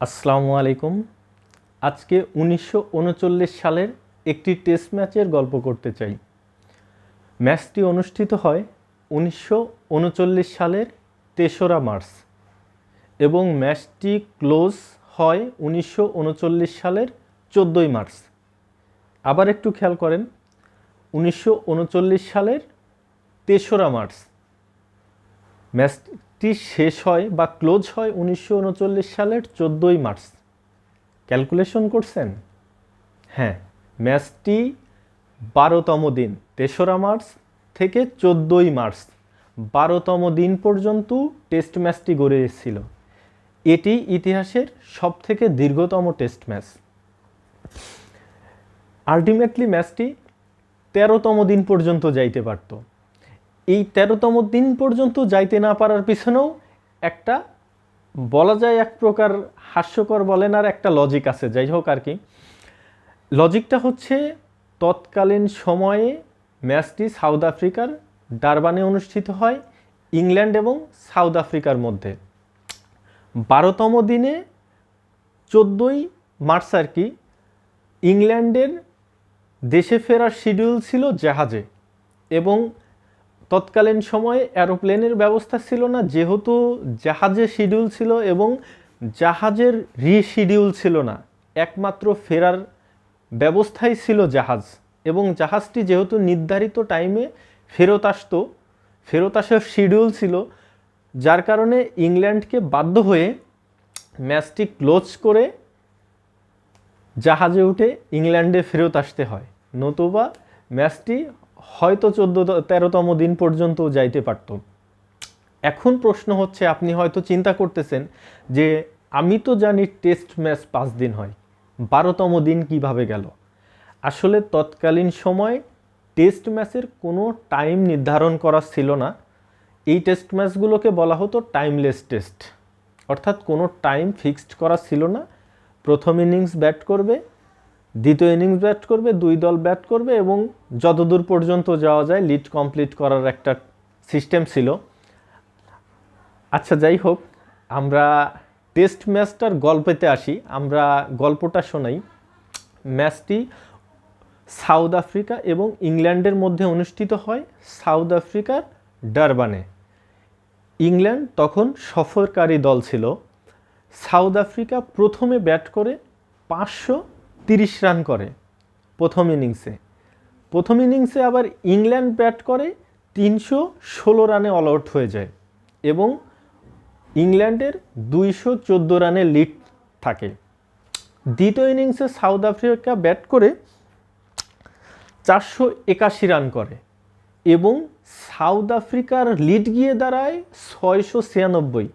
আসসালামু আলাইকুম। আজকে 1939 সালের একটি টেস্ট ম্যাচের গল্প করতে চাই। ম্যাচটি অনুষ্ঠিত হয় 1939 সালের 3রা মার্চ এবং ম্যাচটি ক্লোজ হয় 1939 সালের 14ই মার্চ। আবার একটু খেয়াল করেন, 1939 সালের 3রা মার্চ ম্যাচটি শেষ হয় বা ক্লোজ হয় 1939 সালের 14ই মার্চ। ক্যালকুলেশন করছেন? হ্যাঁ, ম্যাচটি 12তম দিন, 3রা মার্চ থেকে 14ই মার্চ 12তম দিন পর্যন্ত টেস্ট ম্যাচটি গড়ে এসেছিল। এটি ইতিহাসের সবথেকে দীর্ঘতম টেস্ট ম্যাচ। আলটিমেটলি ম্যাচটি 13তম দিন পর্যন্ত যাইতে পারত। এই 13তম দিন পর্যন্ত যাইতে না পারার পিছনেও একটা বলা যায় এক প্রকার হাস্যকর বলেন আর একটা লজিক আছে, যাই হোক আর কি। লজিকটা হচ্ছে, তৎকালীন সময়ে ম্যাচটি সাউথ আফ্রিকার ডারবানে অনুষ্ঠিত হয়, ইংল্যান্ড এবং সাউথ আফ্রিকার মধ্যে। 12তম দিনে 14ই মার্চ আর কি, ইংল্যান্ডের দেশে ফেরার শিডিউল ছিল জাহাজে, এবং তৎকালীন সময়ে এরোপ্লেনের ব্যবস্থা ছিল না, যেহেতু জাহাজে শিডিউল ছিল এবং জাহাজের রিশিডিউল ছিল না, একমাত্র ফেরার ব্যবস্থাই ছিল জাহাজ। এবং জাহাজটি যেহেতু নির্ধারিত টাইমে ফেরত আসার শিডিউল ছিল, যার কারণে ইংল্যান্ডকে বাধ্য হয়ে ম্যাচটি ক্লোজ করে জাহাজে উঠে ইংল্যান্ডে ফেরত আসতে হয়, নতুবা ম্যাচটি হয়তো 13তম দিন পর্যন্ত যাইতে পারত। এখন প্রশ্ন হচ্ছে, আপনি হয়তো চিন্তা করতেছেন যে আমি তো জানি টেস্ট ম্যাচ 5 দিন হয়, 12তম দিন কিভাবে গেল? আসলে তৎকালীন সময় টেস্ট ম্যাচের কোনো টাইম নির্ধারণ করা ছিল না। এই টেস্ট ম্যাচগুলোকে বলা হতো টাইমলেস টেস্ট, অর্থাৎ কোনো টাইম ফিক্সড করা ছিল না। প্রথম ইনিংস ব্যাট করবে, দ্বিতীয় ইনিংস ব্যাট করবে, 2 দল ব্যাট করবে এবং যতদূর পর্যন্ত যাওয়া যায় লিড কমপ্লিট করার একটা সিস্টেম ছিল। আচ্ছা, যাই হোক, আমরা টেস্ট ম্যাচটার গল্পেতে আসি, আমরা গল্পটা শোনাই। ম্যাচটি সাউথ আফ্রিকা এবং ইংল্যান্ডের মধ্যে অনুষ্ঠিত হয় সাউথ আফ্রিকার ডারবানে। ইংল্যান্ড তখন সফরকারী দল ছিল। সাউথ আফ্রিকা প্রথমে ব্যাট করে 530 রান করে প্রথম ইনিংসে আবার ইংল্যান্ড ব্যাট করে 316 রানে অল আউট হয়ে যায় এবং ইংল্যান্ডের 214 রানের লিড থাকে। দ্বিতীয় ইনিংসে সাউথ আফ্রিকা ব্যাট করে 481 রান করে এবং সাউথ আফ্রিকার লিড গিয়ে দাঁড়ায় 696।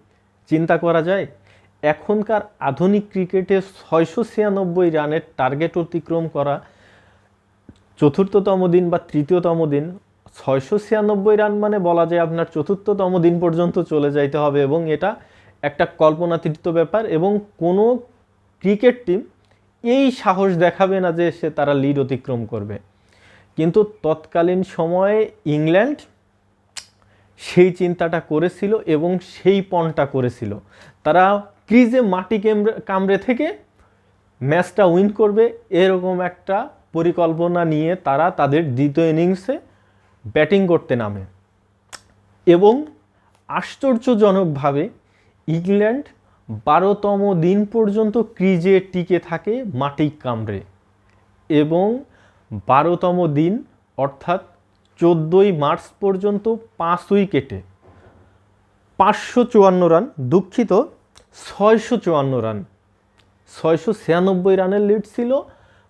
চিন্তা করা যায়, এখনকার আধুনিক ক্রিকেটে 696 রানের টার্গেট অতিক্রম করা, চতুর্থতম দিন বা তৃতীয়তম দিন 696 রান মানে বলা যায় আপনার চতুর্থতম দিন পর্যন্ত চলে যাইতে হবে, এবং এটা একটা কল্পনাতীত ব্যাপার। এবং কোনো ক্রিকেট টিম এই সাহস দেখাবে না যে তারা লিড অতিক্রম করবে। কিন্তু তৎকালীন সময়ে ইংল্যান্ড সেই চিন্তাটা করেছিল এবং সেই পণটা করেছিল। তারা ক্রিজে মাটি কামড়ে থেকে ম্যাচটা উইন করবে, এরকম একটা পরিকল্পনা নিয়ে তারা তাদের দ্বিতীয় ইনিংসে ব্যাটিং করতে নামে এবং আশ্চর্যজনকভাবে ইংল্যান্ড 12তম দিন পর্যন্ত ক্রিজে টিকে থাকে মাটি কামড়ে, এবং 12তম দিন অর্থাৎ 14ই মার্চ পর্যন্ত 5 উইকেটে 554 রান, দুঃখিত 654 রান, 696 রানের লিড ছিল।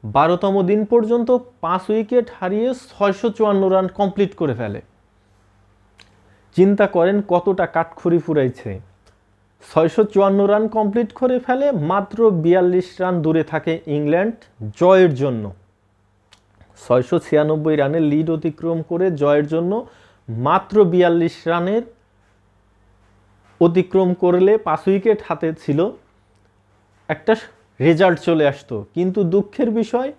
12তম দিন পর্যন্ত 5 উইকেট হারিয়ে 654 রান কমপ্লিট করে ফেলে। চিন্তা করেন কতটা কাঠখড়ি ফুরাইছে। 654 রান কমপ্লিট করে ফেলে, মাত্র 42 রান দূরে থাকে ইংল্যান্ড জয়ের জন্য। 696 রানের লিড অতিক্রম করে জয়ের জন্য মাত্র 42 রানের অতিক্রম করলে 5 উইকেট হাতে ছিল, একটা রেজাল্ট চলে আসতো। কিন্তু দুঃখের বিষয়,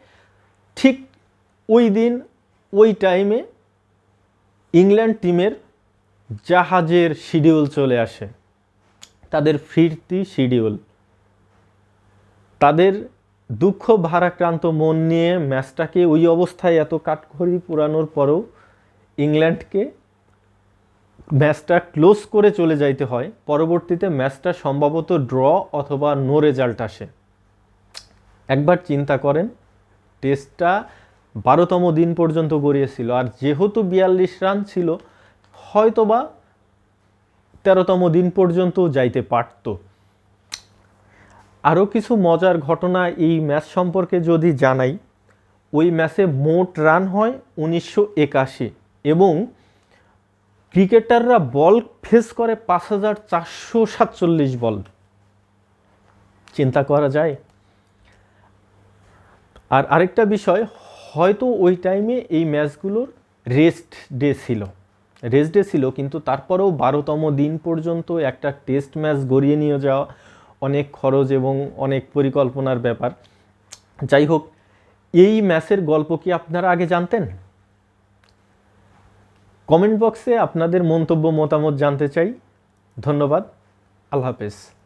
ঠিক ওই দিন ওই টাইমে ইংল্যান্ড টিমের জাহাজের শিডিউল চলে আসে, তাদের ফিরতি শিডিউল। তাদের দুঃখ ভারাক্রান্ত মন নিয়ে ম্যাচটাকে ওই অবস্থায় এত কাঠখড়ি পোড়ানোর পরেও ইংল্যান্ডকে ম্যাচটা ক্লোজ করে চলে যাইতে হয়। পরবর্তীতে ম্যাচটা সম্ভবত ড্র অথবা নো রেজাল্ট আসে। একবার চিন্তা করেন, টেস্টটা 12তম দিন পর্যন্ত গড়িয়েছিল, আর যেহেতু 42 রান ছিল হয়তোবা 13তম দিন পর্যন্ত যাইতে পারত। আরও কিছু মজার ঘটনা এই ম্যাচ সম্পর্কে যদি জানাই, ওই ম্যাচে মোট রান হয় 1981 এবং ক্রিকেটাররা বল ফেস করে 5447 বল। চিন্তা করা যায়। আর আরেকটা বিষয়, হয়তো ওই টাইমে এই ম্যাচগুলোর রেস্ট ডে ছিল, কিন্তু তারপরেও 12তম দিন পর্যন্ত একটা টেস্ট ম্যাচ গড়িয়ে নিয়ে যাওয়া অনেক খরচ এবং অনেক পরিকল্পনার ব্যাপার। যাই হোক, এই ম্যাচের গল্প কি আপনারা আগে জানতেন? কমেন্ট বক্সে আপনাদের মন্তব্য মতামত জানতে চাই। ধন্যবাদ। আল্লাহ হাফেজ।